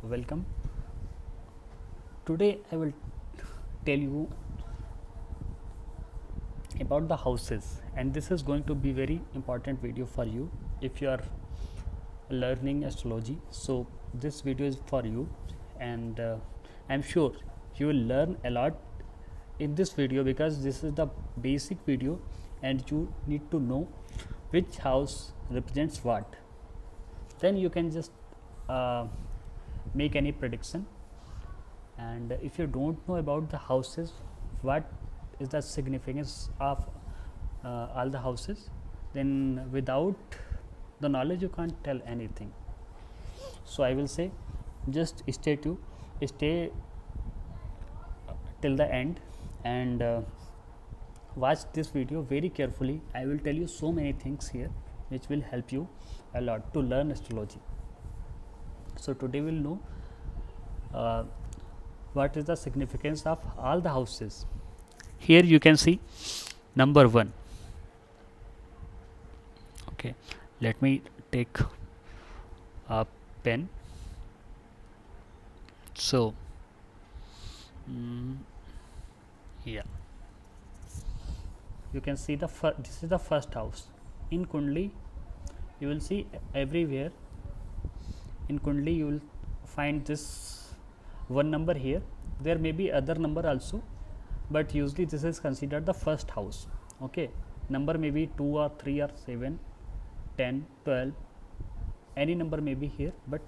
welcome. Today I will tell you about the houses, and this is going to be very important video for you if you are learning astrology. So this video is for you, and I'm sure you will learn a lot in this video because this is the basic video and you need to know which house represents what. Then you can just uh, make any prediction. And if you don't know about the houses, what is the significance of all the houses, then without the knowledge you can't tell anything. So I will say, just stay till the end, and watch this video very carefully. I will tell you so many things here which will help you a lot to learn astrology. So today we'll know uh, what is the significance of all the houses. Here you can see number 1. Okay, let me take a pen. So yeah, you can see this is the first house in Kundli. You will see everywhere in Kundli you will find this one number here. There may be other number also, but usually this is considered the first house. Okay, number may be 2 or 3 or 7, 10, 12, any number may be here, but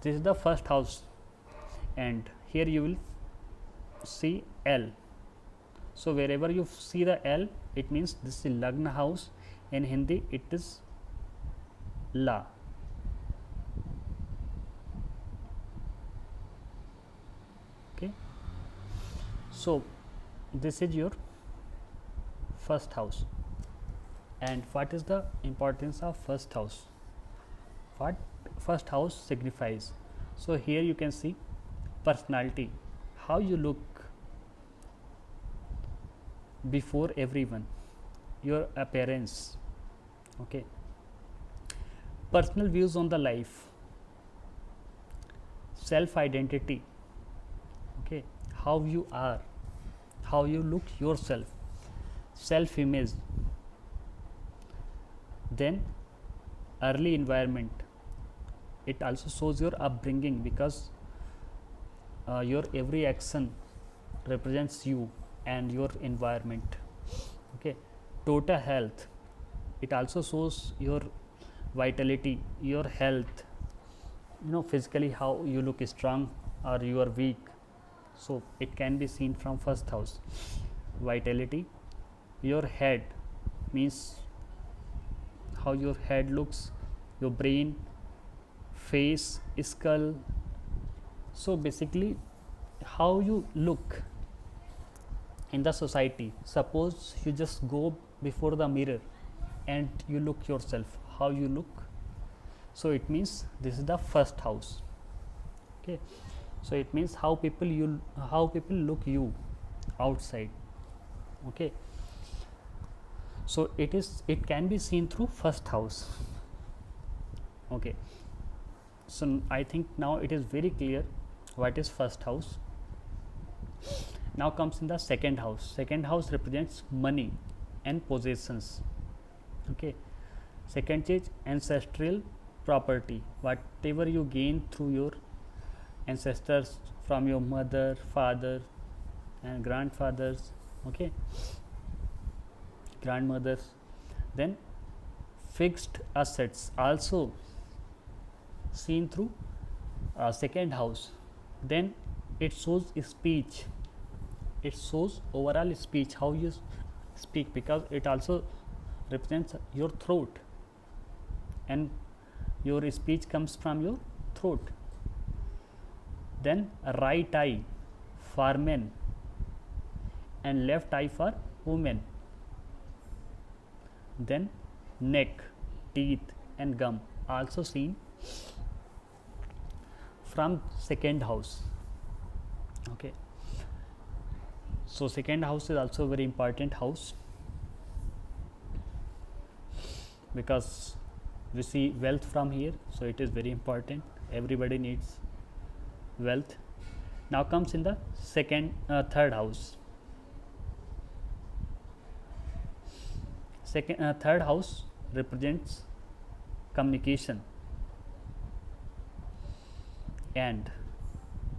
this is the first house. And here you will see L. So wherever you see the L, it means this is Lagna house. In Hindi it is La. Okay, so this is your first house. And what is the importance of first house? What first house signifies? So here you can see personality, how you look before everyone, your appearance. Okay, personal views on the life, self identity. Okay, how you are, how you look yourself, self image. Then early environment, it also shows your upbringing because your every action represents you and your environment. Okay, total health, it also shows your vitality, your health, physically how you look strong or you are weak. So it can be seen from first house. Vitality, your head means how your head looks, your brain, face, skull. So basically how you look in the society. Suppose you just go before the mirror and you look yourself, how you look. So it means this is the first house. Okay, so it means how people look you outside. Okay, so it can be seen through first house. Okay, so I think now it is very clear what is first house. Now comes in the second house. Second house represents money and possessions. Okay, second is ancestral property, whatever you gain through your ancestors from your mother, father and grandfathers. Okay, grandmothers. Then fixed assets, also seen through second house. Then it shows speech, it shows overall speech, how you speak, because it also represents your throat and your speech comes from your throat. Then right eye for men and left eye for women. Then neck, teeth and gum, also seen from second house. Okay, so second house is also a very important house because we see wealth from here, so it is very important. Everybody needs wealth. Now comes in the third house. Third house represents communication and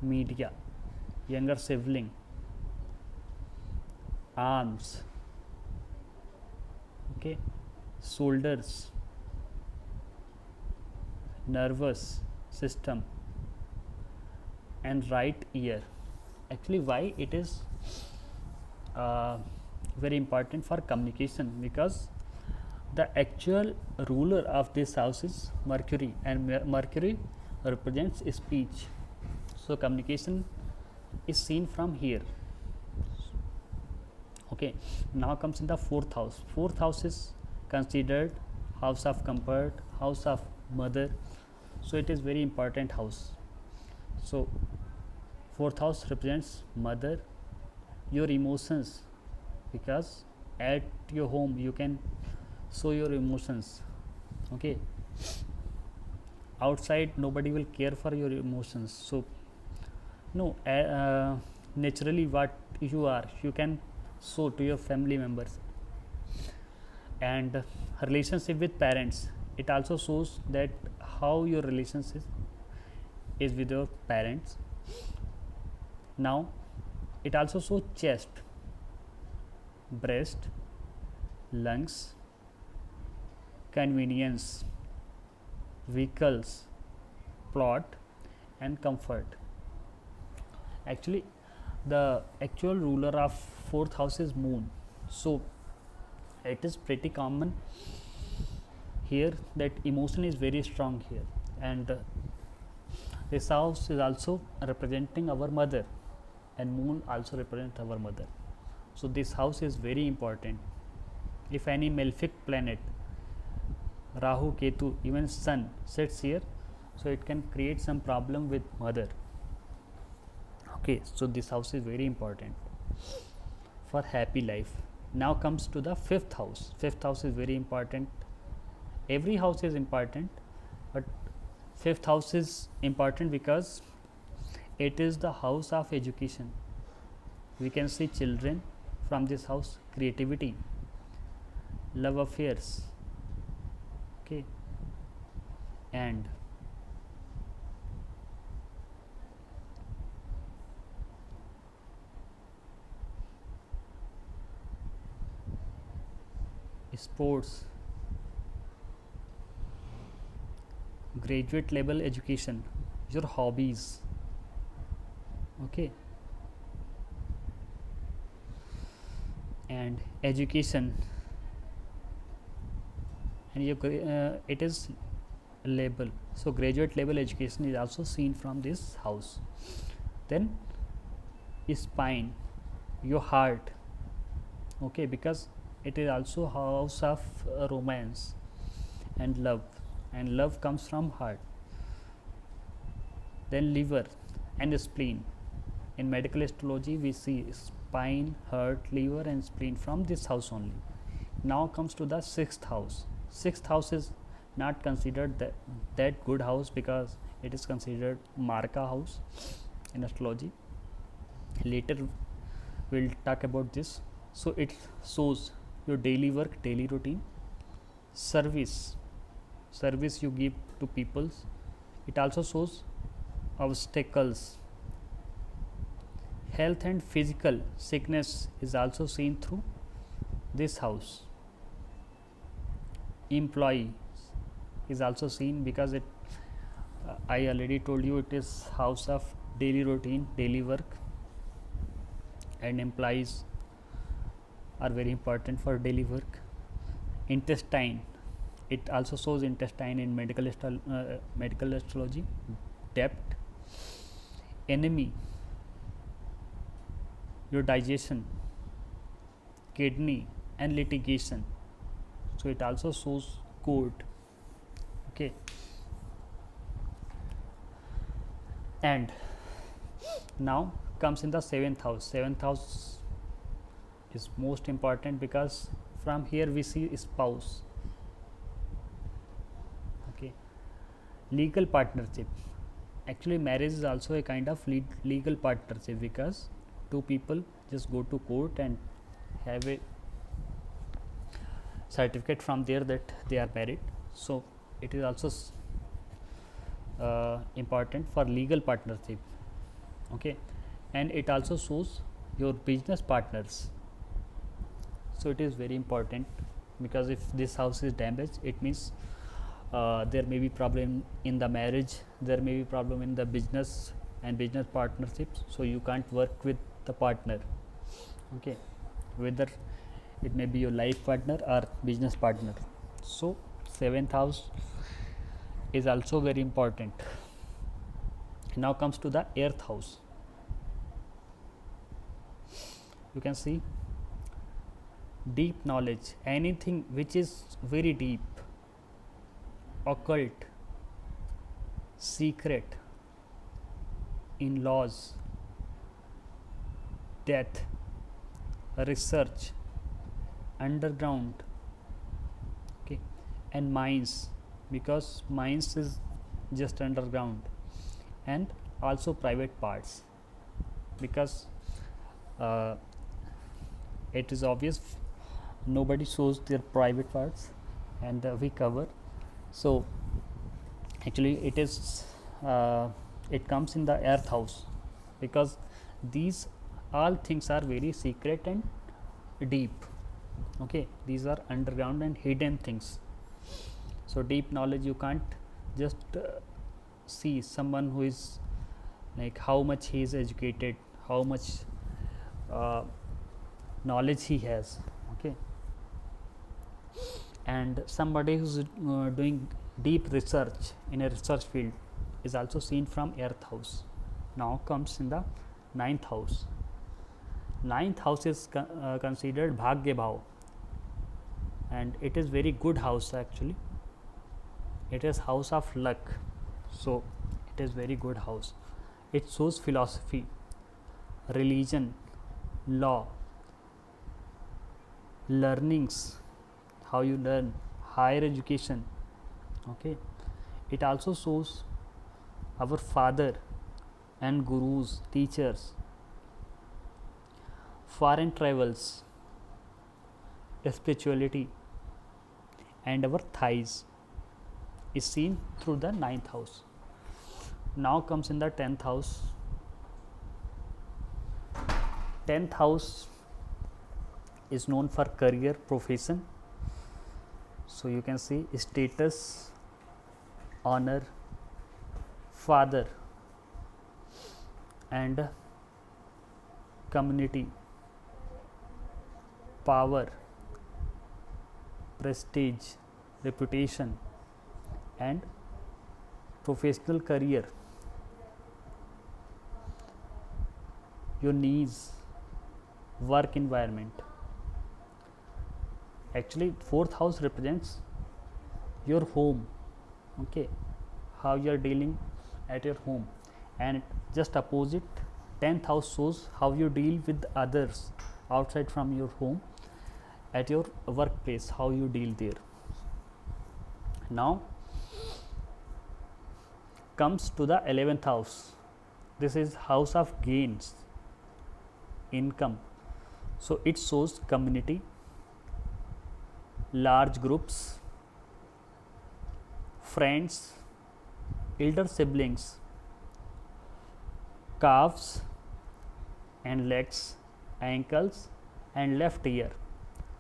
media, younger sibling, arms, okay, shoulders, nervous system, and right ear. Actually, why it is very important for communication? Because the actual ruler of this house is Mercury, and Mercury represents speech. So communication is seen from here. Okay, now comes in the fourth house. Fourth house is considered house of comfort, house of mother. So it is very important house. So fourth house represents mother, your emotions, because at your home you can show your emotions. Okay, outside nobody will care for your emotions. So no, naturally what you are, you can show to your family members. And relationship with parents, it also shows that how your relationship is with your parents. Now it also shows chest, breast, lungs, convenience, vehicles, plot, and comfort. Actually, the actual ruler of fourth house is moon. So it is pretty common here that emotion is very strong here. And this house is also representing our mother, and moon also represents our mother. So this house is very important. If any malefic planet, Rahu, Ketu, even sun sits here, so it can create some problem with mother. Okay, so this house is very important for happy life. Now comes to the fifth house. Fifth house is very important. Every house is important, but fifth house is important because it is the house of education. We can see children from this house, creativity, love affairs, okay, and sports, graduate level education, your hobbies, okay, and education, and it is label. So graduate level education is also seen from this house. Then spine, your heart, okay, because it is also house of romance and love, and love comes from heart. Then liver and spleen. In medical astrology we see spine, heart, liver, and spleen from this house only. Now comes to the sixth house. Sixth house is not considered that good house because it is considered Marka house in astrology. Later we'll talk about this. So it shows your daily work, daily routine, service you give to people. It also shows obstacles, health and physical sickness is also seen through this house. Employee is also seen because it I already told you it is house of daily routine, daily work, and employees are very important for daily work. Intestine, it also shows intestine in medical astrology. Debt, enemy, your digestion, kidney, and litigation. So it also shows court, okay. And now comes in the seventh house. Seventh house is most important because from here we see spouse, okay, legal partnership, actually marriage is also a kind of legal partnership, because two people just go to court and have a certificate from there that they are married. So it is also important for legal partnership. Okay, and it also shows your business partners. So it is very important, because if this house is damaged, it means there may be problem in the marriage, there may be problem in the business and business partnerships. So you can't work with the partner. Okay, whether it may be your life partner or business partner. So seventh house is also very important. Now comes to the earth house. You can see deep knowledge, anything which is very deep, occult, secret, in laws, death, research, underground, okay, and mines, because mines is just underground, and also private parts, because uh, it is obvious nobody shows their private parts, and we cover. So actually it is it comes in the earth house, because these all things are very secret and deep. Okay, these are underground and hidden things. So deep knowledge, you can't just see someone who is like how much he is educated, how much uh, knowledge he has. Okay, and somebody who's doing deep research in a research field is also seen from earth house. Now comes in the ninth house. Ninth house is considered bhagya bhav, and it is very good house. Actually it is house of luck, so it is very good house. It shows philosophy, religion, law, learnings, how you learn, higher education. Okay, it also shows our father and gurus, teachers, foreign travels, spirituality, and our thighs is seen through the ninth house. Now comes in the 10th house. 10th house is known for career, profession. So you can see status, honor, father, and community, power, prestige, reputation, and professional career. Your needs, work environment. Actually, fourth house represents your home. Okay, how you are dealing at your home, and just opposite, 10th house shows how you deal with others outside from your home, at your workplace, how you deal there. Now comes to the 11th house. This is house of gains, income. So it shows community, large groups, friends, elder siblings, calves and legs, ankles, and left ear.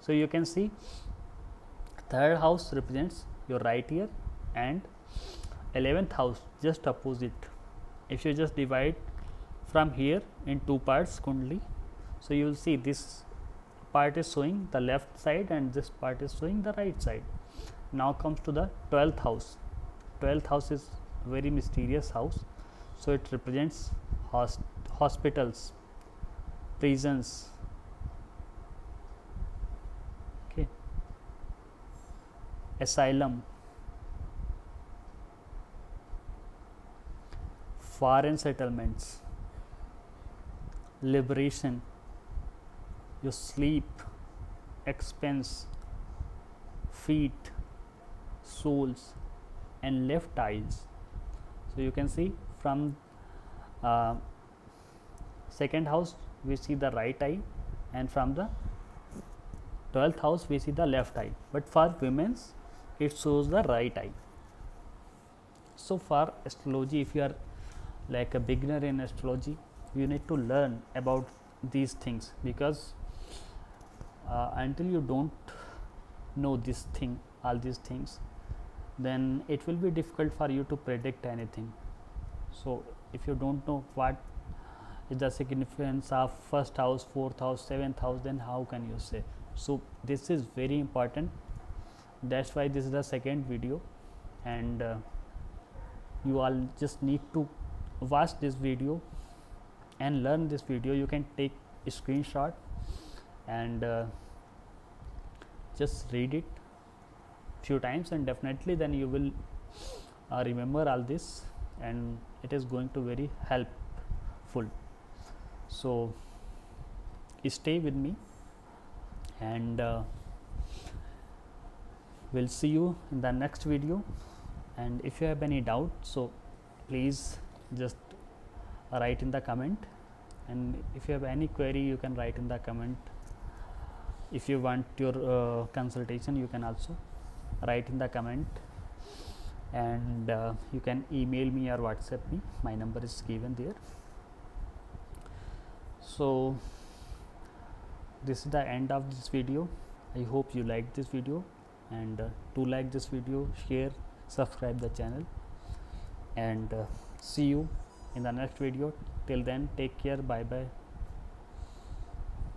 So you can see third house represents your right ear, and 11th house just opposite. If you just divide from here in two parts kundli, so you will see this part is showing the left side and this part is showing the right side. Now comes to the 12th house. 12th house is very mysterious house, so it represents hospitals, prisons, okay, asylum, foreign settlements, liberation, your sleep, expense, feet, soles, and left eyes. So you can see from uh, second house we see the right eye, and from the 12th house we see the left eye, but for women's it shows the right eye. So for astrology, if you are like a beginner in astrology, you need to learn about these things, because until you don't know this thing, all these things, then it will be difficult for you to predict anything. So if you don't know what is the significance of first house, fourth house, seventh house, then how can you say? So this is very important. That's why this is the second video, and you all just need to watch this video and learn this video. You can take a screenshot and just read it few times, and definitely then you will remember all this, and it is going to very helpful. So stay with me, and we'll see you in the next video. And if you have any doubt, so please just write in the comment, and if you have any query, you can write in the comment. If you want your consultation, you can also write in the comment, and you can email me or WhatsApp me. My number is given there. So this is the end of this video. I hope you liked this video, and to like this video, share, subscribe the channel, and see you in the next video. Till then, take care, bye bye.